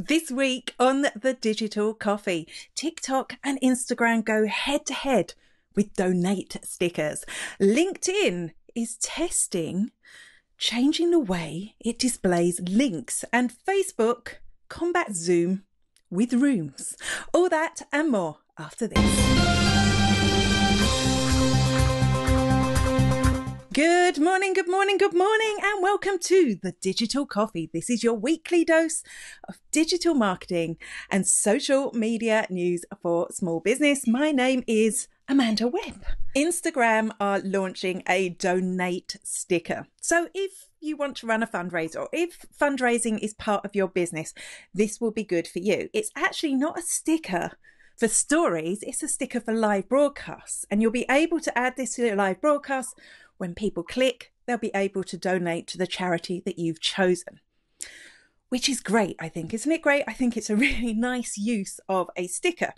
This week on the Digital Coffee, TikTok and Instagram go head to head with donate stickers. LinkedIn is testing changing the way it displays links, and Facebook combats Zoom with rooms. All that and more after this. Good morning, good morning, good morning, and welcome to the Digital Coffee. This is your weekly dose of digital marketing and social media news for small business. My name is Amanda Webb. Instagram are launching a donate sticker. So if you want to run a fundraiser, or if fundraising is part of your business, this will be good for you. It's actually not a sticker for stories, it's a sticker for live broadcasts. And you'll be able to add this to your live broadcast. When people click, they'll be able to donate to the charity that you've chosen, which is great, I think. Isn't it great? I think it's a really nice use of a sticker,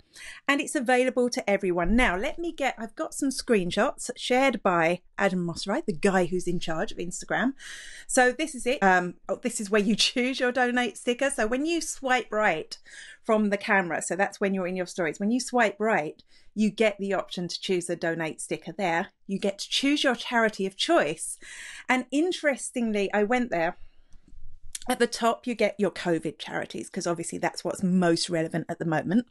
and it's available to everyone. Now, I've got some screenshots shared by Adam Mossright, the guy who's in charge of Instagram. So this is it. This is where you choose your donate sticker. So when you swipe right from the camera, so that's when you're in your stories, when you swipe right, you get the option to choose a donate sticker there. You get to choose your charity of choice. And interestingly, I went there. At the top, you get your COVID charities, because obviously that's what's most relevant at the moment.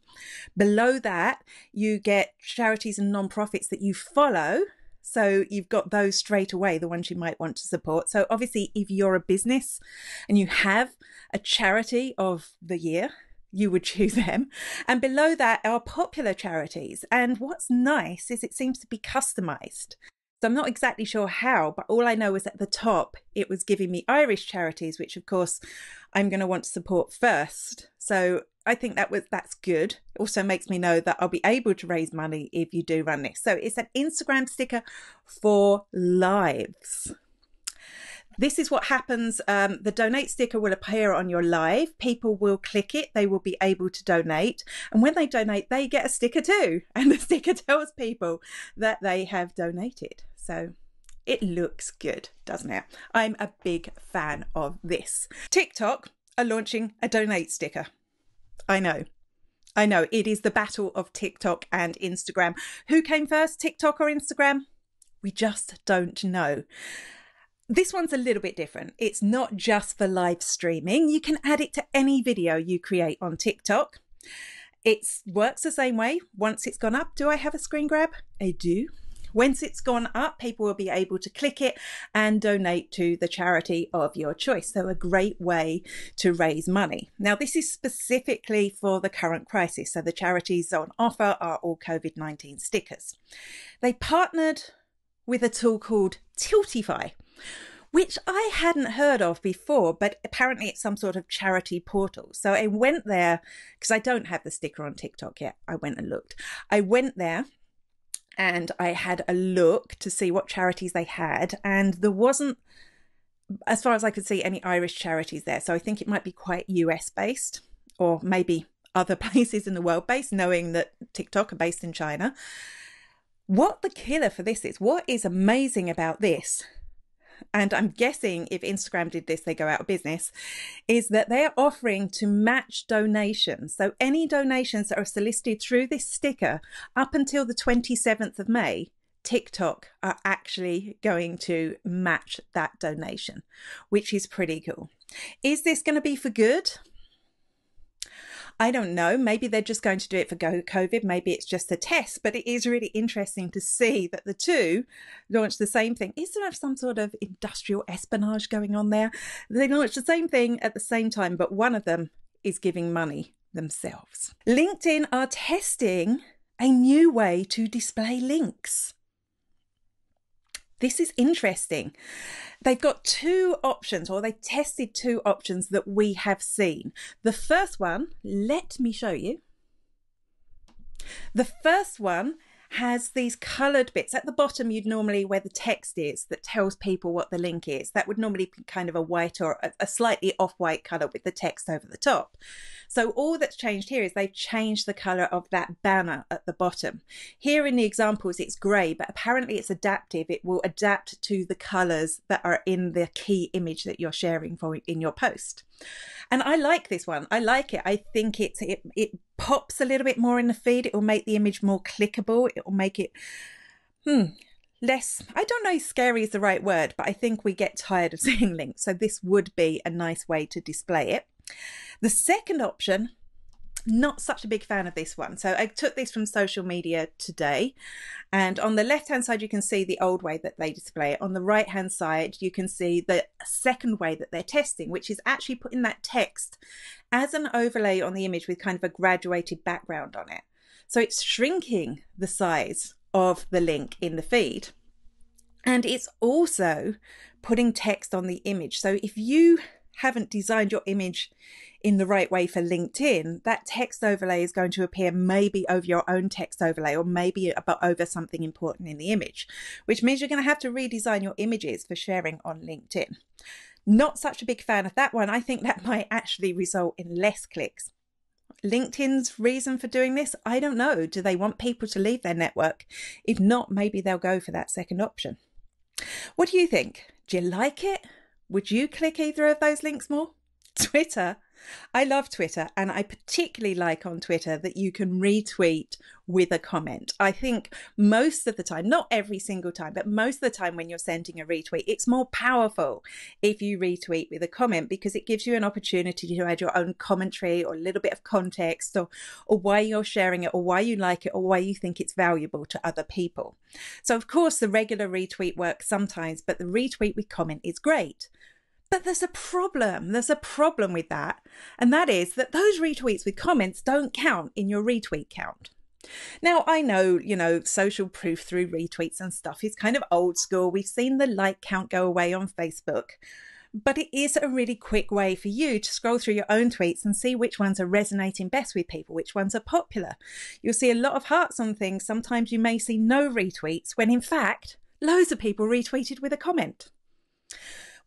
Below that, you get charities and non-profits that you follow. So you've got those straight away, the ones you might want to support. So obviously, if you're a business and you have a charity of the year, you would choose them. And below that are popular charities. And what's nice is it seems to be customized. So I'm not exactly sure how, but all I know is at the top, it was giving me Irish charities, which of course I'm going to want to support first. So I think that's good. It also makes me know that I'll be able to raise money if you do run this. So it's an Instagram sticker for lives. This is what happens. The donate sticker will appear on your live. People will click it. They will be able to donate. And when they donate, they get a sticker too. And the sticker tells people that they have donated. So it looks good, doesn't it? I'm a big fan of this. TikTok are launching a donate sticker. I know. It is the battle of TikTok and Instagram. Who came first, TikTok or Instagram? We just don't know. This one's a little bit different. It's not just for live streaming. You can add it to any video you create on TikTok. It works the same way. Once it's gone up, do I have a screen grab? I do. Once it's gone up, people will be able to click it and donate to the charity of your choice. So a great way to raise money. Now, this is specifically for the current crisis. So the charities on offer are all COVID-19 stickers. They partnered with a tool called Tiltify, which I hadn't heard of before, but apparently it's some sort of charity portal. So I went there because I don't have the sticker on TikTok yet. I went and looked. I went there and I had a look to see what charities they had. And there wasn't, as far as I could see, any Irish charities there. So I think it might be quite US based, or maybe other places in the world based, knowing that TikTok are based in China. What the killer for this is, what is amazing about this, and I'm guessing if Instagram did this, they go out of business, is that they are offering to match donations. So any donations that are solicited through this sticker up until the 27th of May, TikTok are actually going to match that donation, which is pretty cool. Is this going to be for good? I don't know. Maybe they're just going to do it for COVID. Maybe it's just a test, but it is really interesting to see that the two launched the same thing. Is there some sort of industrial espionage going on there? They launched the same thing at the same time, but one of them is giving money themselves. LinkedIn are testing a new way to display links. This is interesting. They've got two options, or they tested two options that we have seen. The first one, let me show you. The first one has these coloured bits. At the bottom, you'd normally, where the text is that tells people what the link is, that would normally be kind of a white or a slightly off-white colour with the text over the top. So all that's changed here is they've changed the colour of that banner at the bottom. Here in the examples, it's grey, but apparently it's adaptive. It will adapt to the colours that are in the key image that you're sharing in your post. And I like this one. I like it. I think it pops a little bit more in the feed. It will make the image more clickable. It will make it less, I don't know if scary is the right word, but I think we get tired of seeing links. So this would be a nice way to display it. The second option, not such a big fan of this one. So I took this from Social Media Today, and on the left hand side you can see the old way that they display it. On the right hand side you can see the second way that they're testing, which is actually putting that text as an overlay on the image with kind of a graduated background on it. So it's shrinking the size of the link in the feed, and it's also putting text on the image. So if you haven't designed your image in the right way for LinkedIn, that text overlay is going to appear maybe over your own text overlay, or maybe over something important in the image, which means you're going to have to redesign your images for sharing on LinkedIn. Not such a big fan of that one. I think that might actually result in less clicks. LinkedIn's reason for doing this, I don't know. Do they want people to leave their network? If not, maybe they'll go for that second option. What do you think? Do you like it? Would you click either of those links more? Twitter. I love Twitter, and I particularly like on Twitter that you can retweet with a comment. I think most of the time, not every single time, but most of the time when you're sending a retweet, it's more powerful if you retweet with a comment, because it gives you an opportunity to add your own commentary or a little bit of context, or why you're sharing it, or why you like it, or why you think it's valuable to other people. So of course the regular retweet works sometimes, but the retweet with comment is great. But there's a problem. There's a problem with that. And that is that those retweets with comments don't count in your retweet count. Now, I know, social proof through retweets and stuff is kind of old school. We've seen the like count go away on Facebook. But it is a really quick way for you to scroll through your own tweets and see which ones are resonating best with people, which ones are popular. You'll see a lot of hearts on things. Sometimes you may see no retweets when in fact, loads of people retweeted with a comment.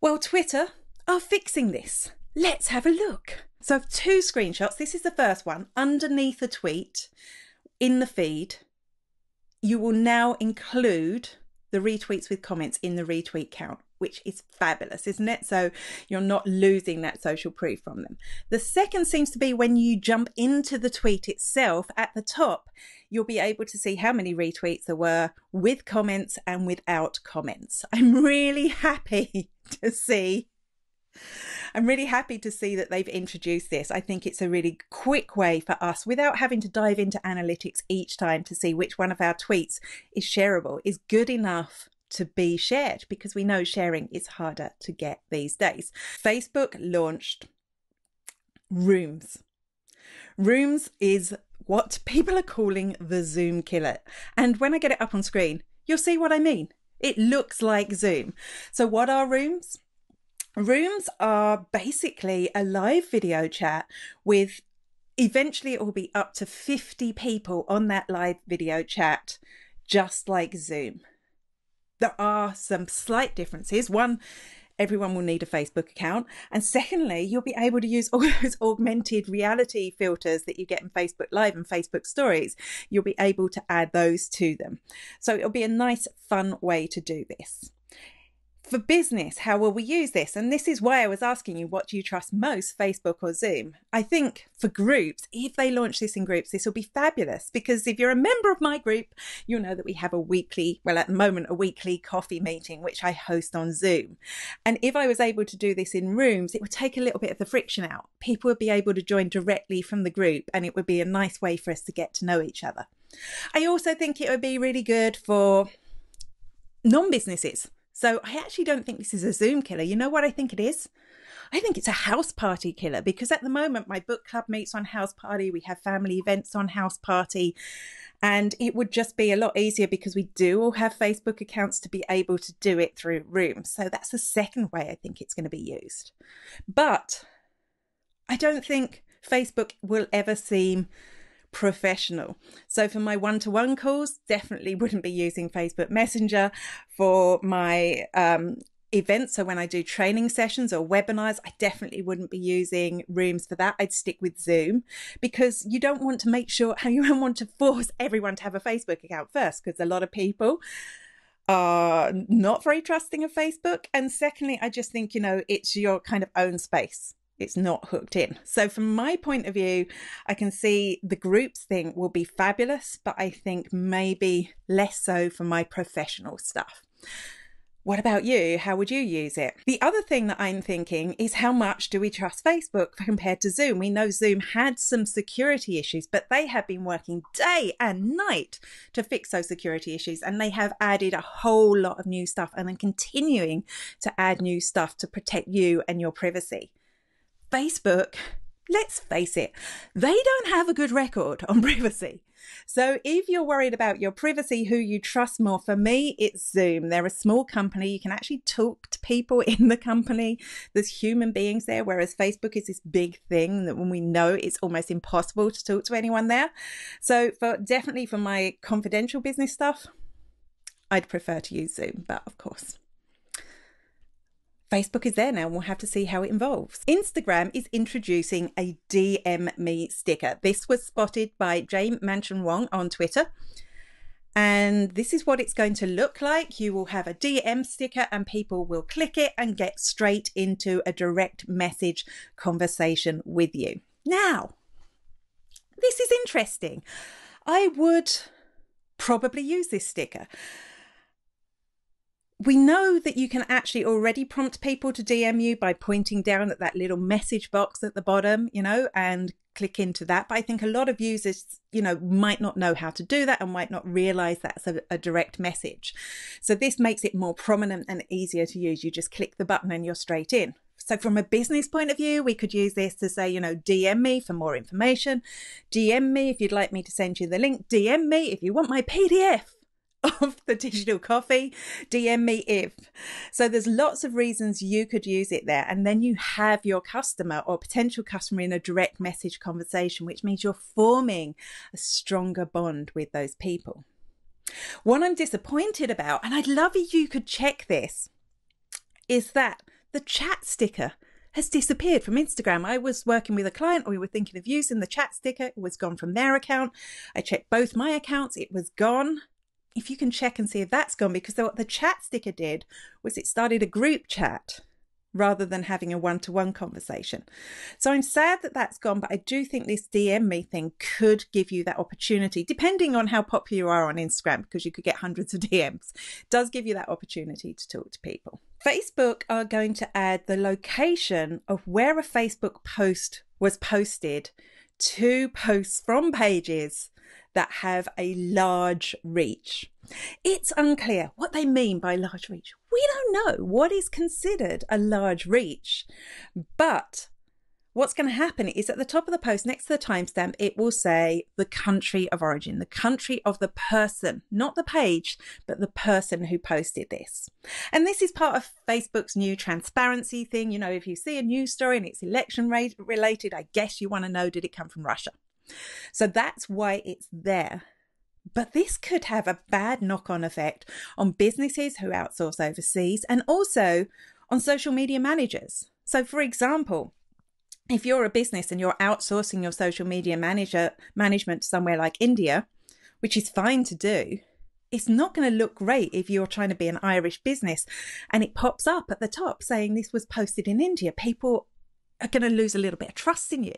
Well, Twitter are fixing this. Let's have a look. So I have two screenshots. This is the first one. Underneath a tweet in the feed, you will now include the retweets with comments in the retweet count, which is fabulous, isn't it? So you're not losing that social proof from them. The second seems to be when you jump into the tweet itself at the top, you'll be able to see how many retweets there were with comments and without comments. I'm really happy to see that they've introduced this. I think it's a really quick way for us, without having to dive into analytics each time to see which one of our tweets is shareable, is good enough to be shared, because we know sharing is harder to get these days. Facebook launched Rooms. Rooms is what people are calling the Zoom killer. And when I get it up on screen, you'll see what I mean. It looks like Zoom. So what are Rooms? Rooms are basically a live video chat with, eventually it will be up to 50 people on that live video chat, just like Zoom. There are some slight differences. One, everyone will need a Facebook account. And secondly, you'll be able to use all those augmented reality filters that you get in Facebook Live and Facebook Stories. You'll be able to add those to them. So it'll be a nice, fun way to do this. For business, how will we use this? And this is why I was asking you, what do you trust most, Facebook or Zoom? I think for groups, if they launch this in groups, this will be fabulous, because if you're a member of my group, you'll know that we have a weekly coffee meeting, which I host on Zoom. And if I was able to do this in Rooms, it would take a little bit of the friction out. People would be able to join directly from the group, and it would be a nice way for us to get to know each other. I also think it would be really good for non-businesses. So I actually don't think this is a Zoom killer. You know what I think it is? I think it's a house party killer, because at the moment my book club meets on House Party. We have family events on House Party, and it would just be a lot easier because we do all have Facebook accounts to be able to do it through Rooms. So that's the second way I think it's going to be used. But I don't think Facebook will ever seem professional. So for my one-to-one calls, definitely wouldn't be using Facebook Messenger. For my events, so when I do training sessions or webinars, I definitely wouldn't be using Rooms for that. I'd stick with Zoom, because you don't want to force everyone to have a Facebook account first, because a lot of people are not very trusting of Facebook. And secondly, I just think, it's your kind of own space. It's not hooked in. So from my point of view, I can see the groups thing will be fabulous, but I think maybe less so for my professional stuff. What about you? How would you use it? The other thing that I'm thinking is, how much do we trust Facebook compared to Zoom? We know Zoom had some security issues, but they have been working day and night to fix those security issues, and they have added a whole lot of new stuff and then continuing to add new stuff to protect you and your privacy. Facebook, let's face it, they don't have a good record on privacy. So if you're worried about your privacy, who you trust more, for me, it's Zoom. They're a small company. You can actually talk to people in the company. There's human beings there, whereas Facebook is this big thing that when we know it's almost impossible to talk to anyone there. So definitely for my confidential business stuff, I'd prefer to use Zoom, but of course, Facebook is there now, and we'll have to see how it evolves. Instagram is introducing a DM me sticker. This was spotted by Jane Manchun Wong on Twitter. And this is what it's going to look like. You will have a DM sticker and people will click it and get straight into a direct message conversation with you. Now, this is interesting. I would probably use this sticker. We know that you can actually already prompt people to DM you by pointing down at that little message box at the bottom, and click into that. But I think a lot of users, might not know how to do that and might not realize that's a direct message. So this makes it more prominent and easier to use. You just click the button and you're straight in. So from a business point of view, we could use this to say, DM me for more information. DM me if you'd like me to send you the link. DM me if you want my PDF of the digital coffee. DM me if. So there's lots of reasons you could use it there, and then you have your customer or potential customer in a direct message conversation, which means you're forming a stronger bond with those people. What I'm disappointed about, and I'd love if you could check this, is that the chat sticker has disappeared from Instagram. I was working with a client, we were thinking of using the chat sticker. It was gone from their account. I checked both my accounts, it was gone. If you can check and see if that's gone, because what the chat sticker did was it started a group chat rather than having a one-to-one conversation. So I'm sad that that's gone, but I do think this DM me thing could give you that opportunity, depending on how popular you are on Instagram, because you could get hundreds of DMs. It does give you that opportunity to talk to people. Facebook are going to add the location of where a Facebook post was posted to posts from pages that have a large reach. It's unclear what they mean by large reach. We don't know what is considered a large reach, but what's going to happen is at the top of the post, next to the timestamp, it will say the country of origin, the country of the person, not the page, but the person who posted this. And this is part of Facebook's new transparency thing. If you see a news story and it's election related, I guess you want to know, did it come from Russia? So that's why it's there. But this could have a bad knock-on effect on businesses who outsource overseas and also on social media managers. So for example, if you're a business and you're outsourcing your social media management to somewhere like India, which is fine to do, it's not going to look great if you're trying to be an Irish business and it pops up at the top saying this was posted in India. People are going to lose a little bit of trust in you.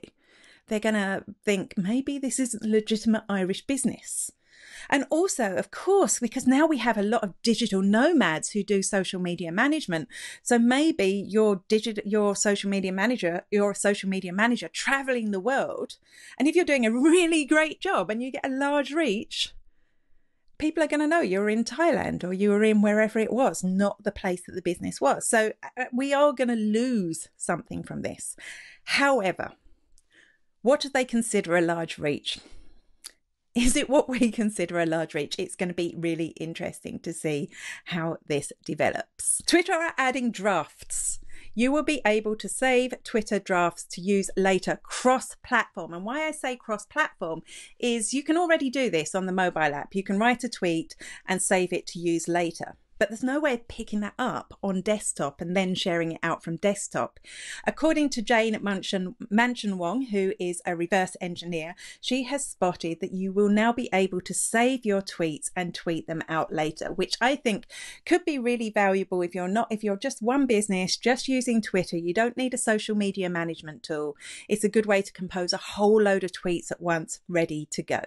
They're going to think maybe this isn't a legitimate Irish business. And also, of course, because now we have a lot of digital nomads who do social media management. So maybe you're a social media manager traveling the world. And if you're doing a really great job and you get a large reach, people are going to know you're in Thailand or you were in wherever it was, not the place that the business was. So we are going to lose something from this. However, what do they consider a large reach? Is it what we consider a large reach? It's going to be really interesting to see how this develops. Twitter are adding drafts. You will be able to save Twitter drafts to use later cross-platform. And why I say cross-platform is you can already do this on the mobile app. You can write a tweet and save it to use later. but there's no way of picking that up on desktop and then sharing it out from desktop. According to Jane Mansion Wong, who is a reverse engineer, she has spotted that you will now be able to save your tweets and tweet them out later, which I think could be really valuable if you're just one business, just using Twitter. You don't need a social media management tool. It's a good way to compose a whole load of tweets at once, ready to go.